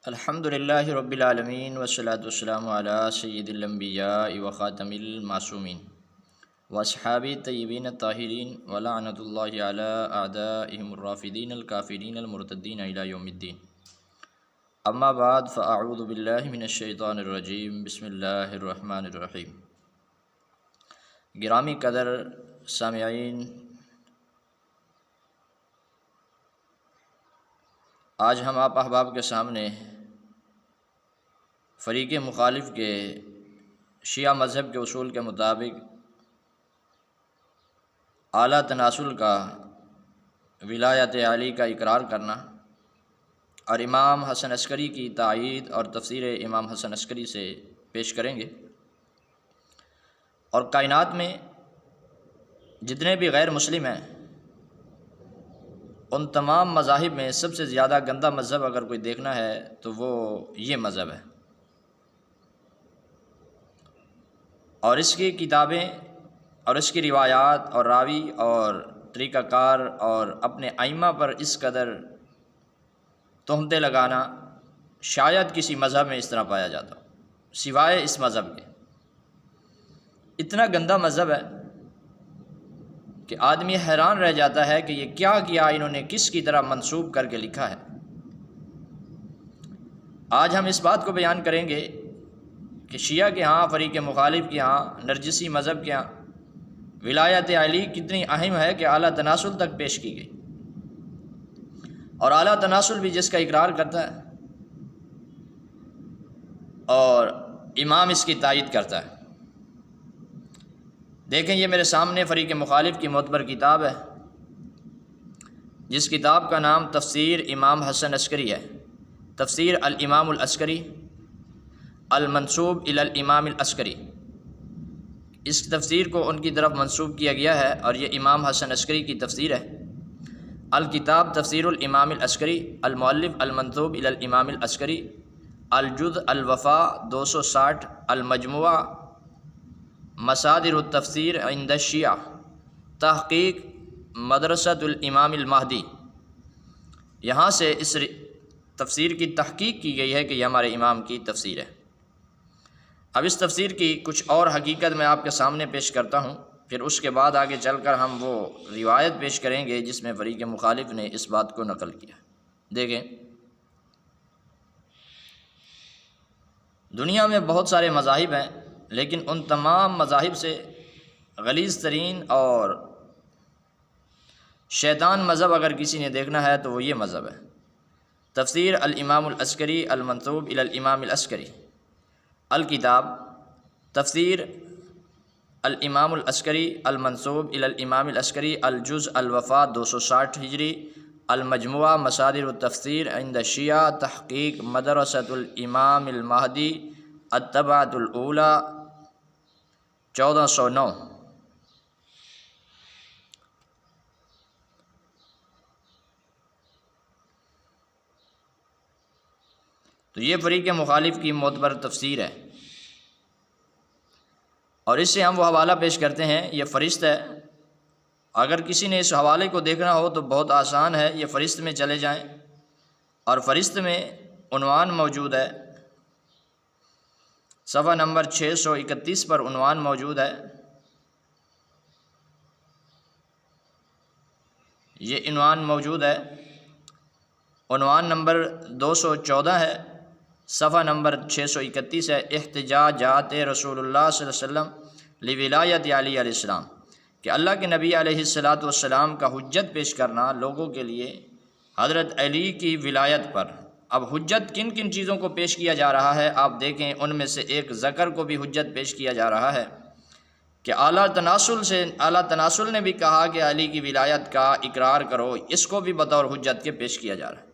الحمد للہ رب العالمین والصلاة والسلام علی سید الانبیاء و خاتم المعصومین واصحاب طیبین الطاہرین ولعنۃ اللہ علی اعدائهم الرافدین الکافرین المرتدین الی یوم الدین. اما بعد فاعوذ باللہ من الشیطان الرجیم. بسم اللہ الرحمن الرحیم. گرامی قدر سامعین، آج ہم آپ احباب کے سامنے فریق مخالف کے شیعہ مذہب کے اصول کے مطابق اعلیٰ تناسل کا ولایت علی کا اقرار کرنا اور امام حسن عسکری کی تائید اور تفسیر امام حسن عسکری سے پیش کریں گے. اور کائنات میں جتنے بھی غیر مسلم ہیں ان تمام مذاہب میں سب سے زیادہ گندہ مذہب اگر کوئی دیکھنا ہے تو وہ یہ مذہب ہے. اور اس کی کتابیں اور اس کی روایات اور راوی اور طریقہ کار اور اپنے ائمہ پر اس قدر تہمتیں لگانا شاید کسی مذہب میں اس طرح پایا جاتا ہو سوائے اس مذہب کے. اتنا گندہ مذہب ہے کہ آدمی حیران رہ جاتا ہے کہ یہ کیا انہوں نے کس کی طرح منسوب کر کے لکھا ہے. آج ہم اس بات کو بیان کریں گے کہ شیعہ کے ہاں، فریق مخالف کے ہاں، نرجسی مذہب کے ہاں ولایت علی کتنی اہم ہے کہ اعلیٰ تناسل تک پیش کی گئی. اور اعلیٰ تناسل بھی جس کا اقرار کرتا ہے اور امام اس کی تائید کرتا ہے. دیکھیں، یہ میرے سامنے فریق مخالف کی معتبر کتاب ہے جس کتاب کا نام تفسیر امام حسن عسکری ہے. تفسیر الامام العسکری المنسوب الی الامام العسکری. اس تفسیر کو ان کی طرف منسوب کیا گیا ہے اور یہ امام حسن عسکری کی تفسیر ہے. الکتاب تفسیر الامام العسکری، المؤلف المنسوب الی الامام العسکری، الجزء الوفا 260، المجموعہ مصادر التفسیر عند الشیعہ، تحقیق مدرسۃ الامام المہدی. یہاں سے اس تفسیر کی تحقیق کی گئی ہے کہ یہ ہمارے امام کی تفسیر ہے. اب اس تفسیر کی کچھ اور حقیقت میں آپ کے سامنے پیش کرتا ہوں، پھر اس کے بعد آگے چل کر ہم وہ روایت پیش کریں گے جس میں فریق مخالف نے اس بات کو نقل کیا. دیکھیں، دنیا میں بہت سارے مذاہب ہیں لیکن ان تمام مذاہب سے غلیظ ترین اور شیطان مذہب اگر کسی نے دیکھنا ہے تو وہ یہ مذہب ہے. تفسیر الامام العسکری المنسوب الی الامام العسکری. الکتاب تفسیر الامام العسکری المنسوب الی الامام العسکری، الجزء الوفا 260 ہجری، المجموعہ مصادر التفسیر عند الشیعہ، تحقیق مدرسۃ الامام المہدی، الطبعۃ الاولی 1409. تو یہ فریق مخالف کی معتبر تفسیر ہے اور اس سے ہم وہ حوالہ پیش کرتے ہیں. یہ فہرست ہے، اگر کسی نے اس حوالے کو دیکھنا ہو تو بہت آسان ہے. یہ فہرست میں چلے جائیں اور فہرست میں عنوان موجود ہے، صفحہ نمبر 631 پر عنوان موجود ہے. یہ عنوان موجود ہے، عنوان نمبر 214 ہے، صفحہ نمبر 631 ہے. احتجاجات رسول اللہ صلی اللہ علیہ وسلم لولایت علی علیہ السلام، کہ اللہ کے نبی علیہ الصلاۃ والسلام کا حجت پیش کرنا لوگوں کے لیے حضرت علی کی ولایت پر. اب حجت کن کن چیزوں کو پیش کیا جا رہا ہے آپ دیکھیں. ان میں سے ایک ذکر کو بھی حجت پیش کیا جا رہا ہے کہ اعلیٰ تناسل نے بھی کہا کہ علی کی ولایت کا اقرار کرو، اس کو بھی بطور حجت کے پیش کیا جا رہا ہے.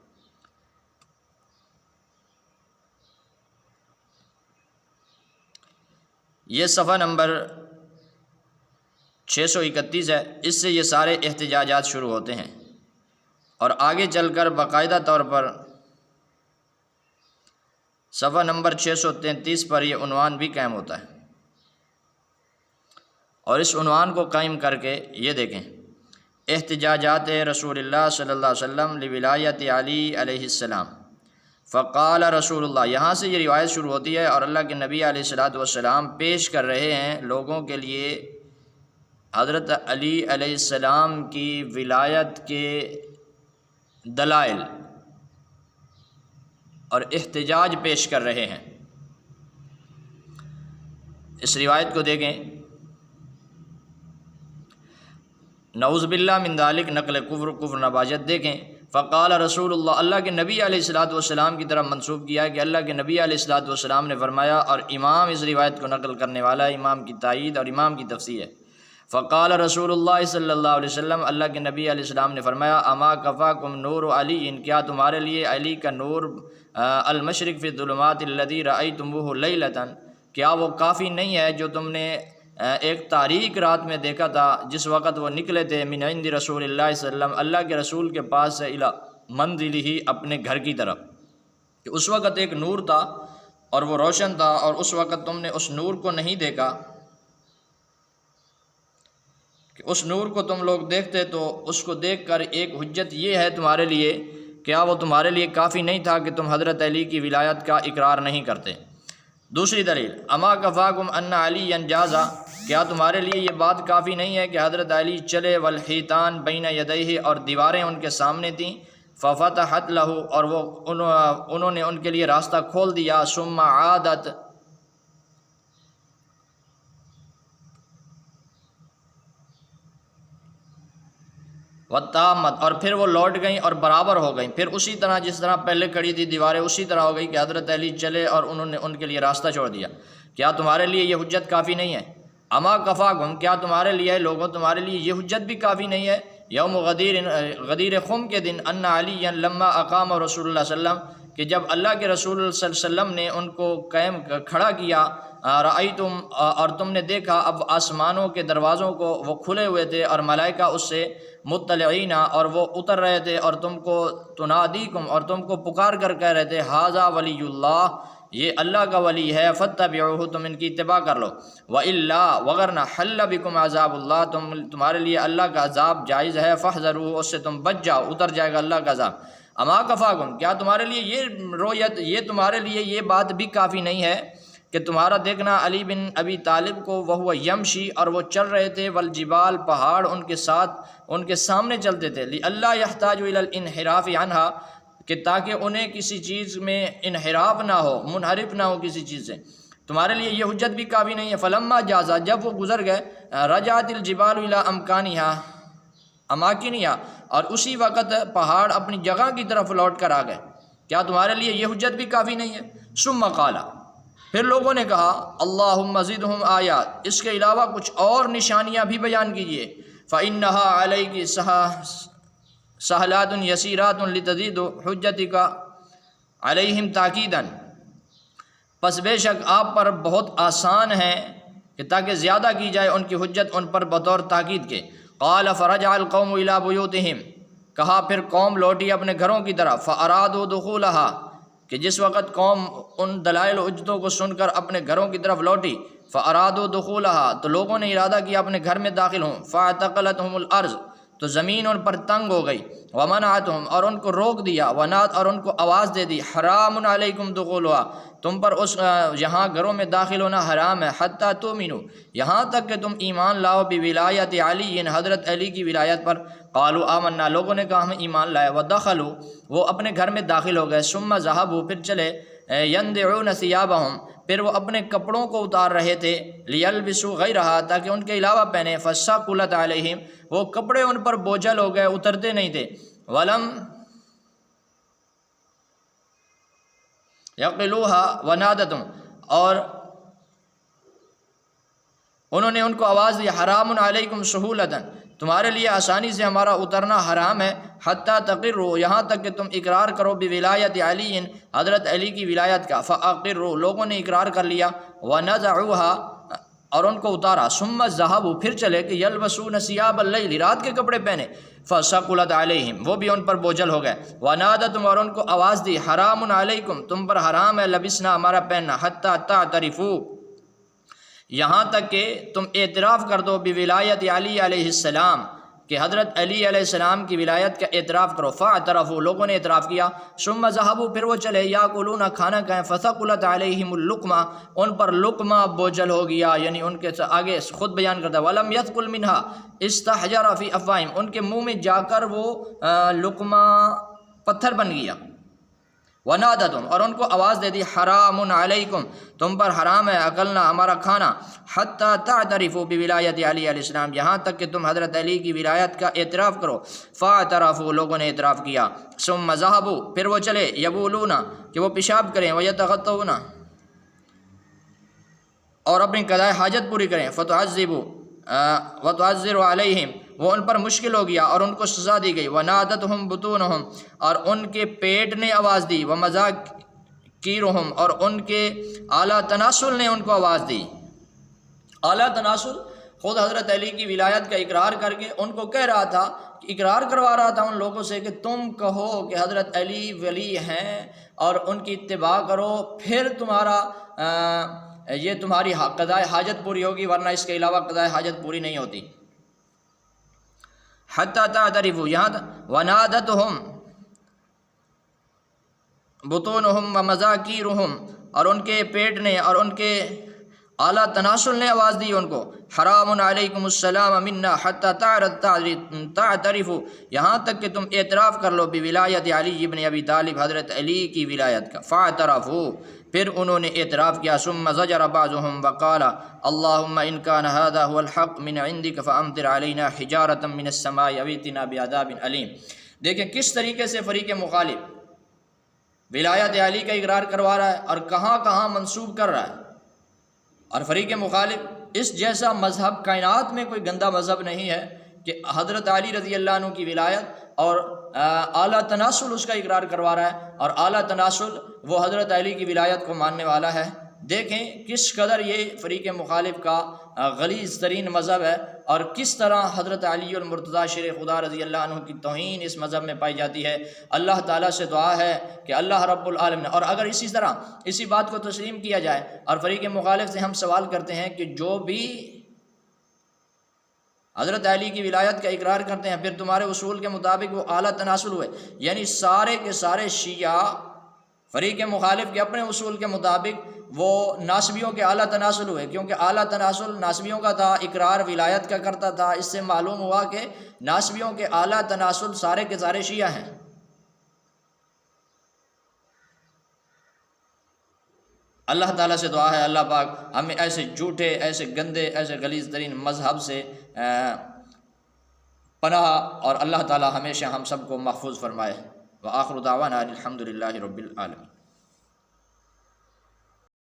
یہ صفحہ نمبر 631 ہے. اس سے یہ سارے احتجاجات شروع ہوتے ہیں اور آگے چل کر باقاعدہ طور پر صفحہ نمبر 633 پر یہ عنوان بھی قائم ہوتا ہے. اور اس عنوان کو قائم کر کے یہ دیکھیں، احتجاجات رسول اللہ صلی اللہ علیہ وسلم لولایت علی علیہ السلام فقال رسول اللہ، یہاں سے یہ روایت شروع ہوتی ہے اور اللہ کے نبی علیہ الصلوۃ والسلام پیش کر رہے ہیں لوگوں کے لیے حضرت علی علیہ السلام کی ولایت کے دلائل اور احتجاج پیش کر رہے ہیں۔ اس روایت کو دیکھیں، نعوذ باللہ من ذالک، نقل کفر نباجت دیکھیں۔ فقال رسول اللہ، اللہ کے نبی علیہ الصلوۃ والسلام کی طرف منسوب کیا ہے کہ اللہ کے نبی علیہ الصلوۃ والسلام نے فرمایا، اور امام اس روایت کو نقل کرنے والا ہے، امام کی تائید اور امام کی تفسیر ہے۔ فقال رسول اللہ صلی اللہ علیہ وسلم، اللہ کے نبی علیہ السلام نے فرمایا، اما کفاکم نور علی، کیا تمہارے لیے علی کا نور المشرق فی الظلمات الذی رأیتموہ لیلۃ، کیا وہ کافی نہیں ہے جو تم نے ایک تاریک رات میں دیکھا تھا جس وقت وہ نکلے تھے من عند رسول اللہ صلی اللہ علیہ وسلم، اللہ کے رسول کے پاس سے الی منزلہ، اپنے گھر کی طرف، کہ اس وقت ایک نور تھا اور وہ روشن تھا، اور اس وقت تم نے اس نور کو نہیں دیکھا، کہ اس نور کو تم لوگ دیکھتے تو اس کو دیکھ کر ایک حجت یہ ہے تمہارے لیے، کیا وہ تمہارے لیے کافی نہیں تھا کہ تم حضرت علی کی ولایت کا اقرار نہیں کرتے؟ دوسری دلیل، اما کفاکم ان علی جازا، کیا تمہارے لیے یہ بات کافی نہیں ہے کہ حضرت علی چلے، والحیطان بین یدیہ، اور دیواریں ان کے سامنے تھیں، ففتحت لہ، اور وہ انہوں نے ان کے لیے راستہ کھول دیا، ثم عادت، وتامت، اور پھر وہ لوٹ گئیں اور برابر ہو گئیں، پھر اسی طرح جس طرح پہلے کھڑی تھی دیواریں اسی طرح ہو گئی کہ حضرت علی چلے اور انہوں نے ان کے لیے راستہ چھوڑ دیا۔ کیا تمہارے لیے یہ حجت کافی نہیں ہے؟ اما کفاکم، کیا تمہارے لیے لوگوں تمہارے لیے یہ حجت بھی کافی نہیں ہے یوم غدیر خم کے دن، ان علی لما اقام رسول اللہ صلی اللہ علیہ وسلم، کہ جب اللہ کے رسول صلی اللہ علیہ وسلم نے ان کو قائم کھڑا کیا، رأیتم، اور تم نے دیکھا اب آسمانوں کے دروازوں کو وہ کھلے ہوئے تھے اور ملائکہ اس سے مطلعین، اور وہ اتر رہے تھے، اور تم کو تنادیکم، اور تم کو پکار کر کہہ رہے تھے، ھذا ولی اللہ، یہ اللہ کا ولی ہے، فاتبعوہ، تم ان کی اتباع کر لو، وَإِلَّا، وغرنہ حل بکم عذاب اللہ، تمہارے لیے اللہ کا عذاب جائز ہے، فاحذروہ، اس سے تم بچ جاؤ، اتر جائے گا اللہ کا عذاب۔ اما کفاکم، کیا تمہارے لیے یہ رویت، یہ تمہارے لیے یہ بات بھی کافی نہیں ہے کہ تمہارا دیکھنا علی بن ابی طالب کو، وہو یمشی، اور وہ چل رہے تھے، والجبال، پہاڑ ان کے ساتھ، ان کے سامنے چلتے تھے، لئلا یحتاج الی الانحراف عنہا، کہ تاکہ انہیں کسی چیز میں انحراف نہ ہو، منحرف نہ ہو کسی چیز سے، تمہارے لیے یہ حجت بھی کافی نہیں ہے۔ فلما جازا، جب وہ گزر گئے، رجعت الجبال الی اماکنہا، اور اسی وقت پہاڑ اپنی جگہ کی طرف لوٹ کر آ گئے، کیا تمہارے لیے یہ حجت بھی کافی نہیں ہے؟ ثم قال، پھر لوگوں نے کہا، اللہم زدہم آیات، اس کے علاوہ کچھ اور نشانیاں بھی بیان کیجیے، فإنہا علیک سہلات یسیرات لتزید حجتک علیہم تاکیدا، پس بے شک آپ پر بہت آسان ہے کہ تاکہ زیادہ کی جائے ان کی حجت ان پر بطور تاکید کے۔ قال فرجع القوم الی بیوتہم، کہا پھر قوم لوٹی اپنے گھروں کی طرف، فارادوا دخولہا، کہ جس وقت قوم ان دلائل و حجتوں کو سن کر اپنے گھروں کی طرف لوٹی، فارادوا دخولہا، تو لوگوں نے ارادہ کیا اپنے گھر میں داخل ہوں، فاعتقلتہم الارض، تو زمین ان پر تنگ ہو گئی، ومنعتہم، اور ان کو روک دیا، ونات، اور ان کو آواز دے دی، حرام علیکم دخولہا، تم پر اس یہاں گھروں میں داخل ہونا حرام ہے، حتی تؤمنوا، یہاں تک کہ تم ایمان لاؤ، بولایت علی، حضرت علی کی ولایت پر۔ قالوا آمنا، لوگوں نے کہا ہم ایمان لائے، ودخلوا، وہ اپنے گھر میں داخل ہو گئے، ثم ذهبوا، پھر چلے، ينزعون ثيابهم، پھر وہ اپنے کپڑوں کو اتار رہے تھے، لیلبسوا غیرہا، تاکہ ان کے علاوہ پہنے، فثقلت علیہم، وہ کپڑے ان پر بوجھل ہو گئے، اترتے نہیں تھے، ولم یقلوها ونادتم، اور انہوں نے ان کو آواز دی، حرام علیکم سہولتا، تمہارے لیے آسانی سے ہمارا اترنا حرام ہے، حتی تقروا، یہاں تک کہ تم اقرار کرو، بولایت علی، حضرت علی کی ولایت کا، فاقروا، لوگوں نے اقرار کر لیا، ونزعوها، اور ان کو اتارا، ثم ذهبوا، پھر چلے، کہ یلبسون ثیاب اللیل، رات کے کپڑے پہنے، فثقلت علیہم، وہ بھی ان پر بوجھل ہو گئے، ونادتم، اور ان کو آواز دی، حرام علیکم، تم پر حرام ہے، لبسنا، ہمارا پہننا، حتی تعترفوا، یہاں تک کہ تم اعتراف کر دو، بولایت علی علیہ السلام، کہ حضرت علی علیہ السلام کی ولایت کا اعتراف کرو۔ فاعترفوا، لوگوں نے اعتراف کیا۔ ثم ذهبوا، پھر وہ چلے، یاکلون، کھانا کھائیں، فثقلت علیہم اللقمہ، ان پر لقمہ بوجھل ہو گیا، یعنی ان کے آگے خود بیان کرتا ہے ولم یثقل منها استحجر فی افواہہم، ان کے منہ میں جا کر وہ لقمہ پتھر بن گیا۔ ونادتم، اور ان کو آواز دے دی، حرام علیکم، تم پر حرام ہے، اکلنا، ہمارا کھانا، حتی تعترفوا بولایت علی علیہ السلام، یہاں تک کہ تم حضرت علی کی ولایت کا اعتراف کرو۔ فاعترفوا، لوگوں نے اعتراف کیا۔ ثم ذهبوا، پھر وہ چلے، یبولون، کہ وہ پیشاب کریں، ویتغطون، اور اپنی قضائے حاجت پوری کریں، وتعذر علیہم، وہ ان پر مشکل ہو گیا اور ان کو سزا دی گئی۔ ونادتہم بطونہم، اور ان کے پیٹ نے آواز دی، ومذاکیرہم، اور ان کے اعلیٰ تناسل نے ان کو آواز دی۔ اعلیٰ تناسل خود حضرت علی کی ولایت کا اقرار کر کے ان کو کہہ رہا تھا، اقرار کروا رہا تھا ان لوگوں سے کہ تم کہو کہ حضرت علی ولی ہیں اور ان کی اتباع کرو، پھر یہ تمہاری قضائے حاجت پوری ہوگی، ورنہ اس کے علاوہ قضائے حاجت پوری نہیں ہوتی۔ حتی تعترفوا، یہاں ونادتہم بطونہم ومذاکیرہم، اور ان کے پیٹ نے اور ان کے اعلیٰ تناسل نے آواز دی ان کو، حرام علیکم السلام منا حتی تعترفوا، یہاں تک کہ تم اعتراف کر لو بولایت علی ابن ابی طالب، حضرت علی کی ولایت کا۔ فاعترفوا، پھر انہوں نے اعتراف کیا۔ ثم زجر بعضهم وقال اللهم ان كان هذا هو الحق من عندك فامطر علينا حجارة من السماء او ائتنا بعذاب علیم۔ دیکھیں کس طریقے سے فریق مخالف ولایت علی کا اقرار کروا رہا ہے اور کہاں کہاں منسوب کر رہا ہے، اور فریق مخالف اس جیسا مذہب کائنات میں کوئی گندا مذہب نہیں ہے کہ حضرت علی رضی اللہ عنہ کی ولایت اور اعلیٰ تناسل اس کا اقرار کروا رہا ہے، اور اعلیٰ تناسل وہ حضرت علی کی ولایت کو ماننے والا ہے۔ دیکھیں کس قدر یہ فریق مخالف کا غلیظ ترین مذہب ہے، اور کس طرح حضرت علی المرتضیٰ شیر خدا رضی اللہ عنہ کی توہین اس مذہب میں پائی جاتی ہے۔ اللہ تعالیٰ سے دعا ہے کہ اللہ رب العالمین، اور اگر اسی طرح اسی بات کو تسلیم کیا جائے، اور فریق مخالف سے ہم سوال کرتے ہیں کہ جو بھی حضرت علی کی ولایت کا اقرار کرتے ہیں، پھر تمہارے اصول کے مطابق وہ اعلیٰ تناسل ہوئے، یعنی سارے کے سارے شیعہ فریق مخالف کے اپنے اصول کے مطابق وہ ناسبیوں کے اعلیٰ تناسل ہوئے، کیونکہ اعلیٰ تناسل ناسبیوں کا تھا، اقرار ولایت کا کرتا تھا۔ اس سے معلوم ہوا کہ ناسبیوں کے اعلیٰ تناسل سارے کے سارے شیعہ ہیں۔ اللہ تعالیٰ سے دعا ہے اللہ پاک ہمیں ایسے جھوٹے، ایسے گندے، ایسے غلیظ ترین مذہب سے پناہ، اور اللہ تعالیٰ ہمیشہ ہم سب کو محفوظ فرمائے۔ وآخر دعوانا الحمد للہ رب العالمین۔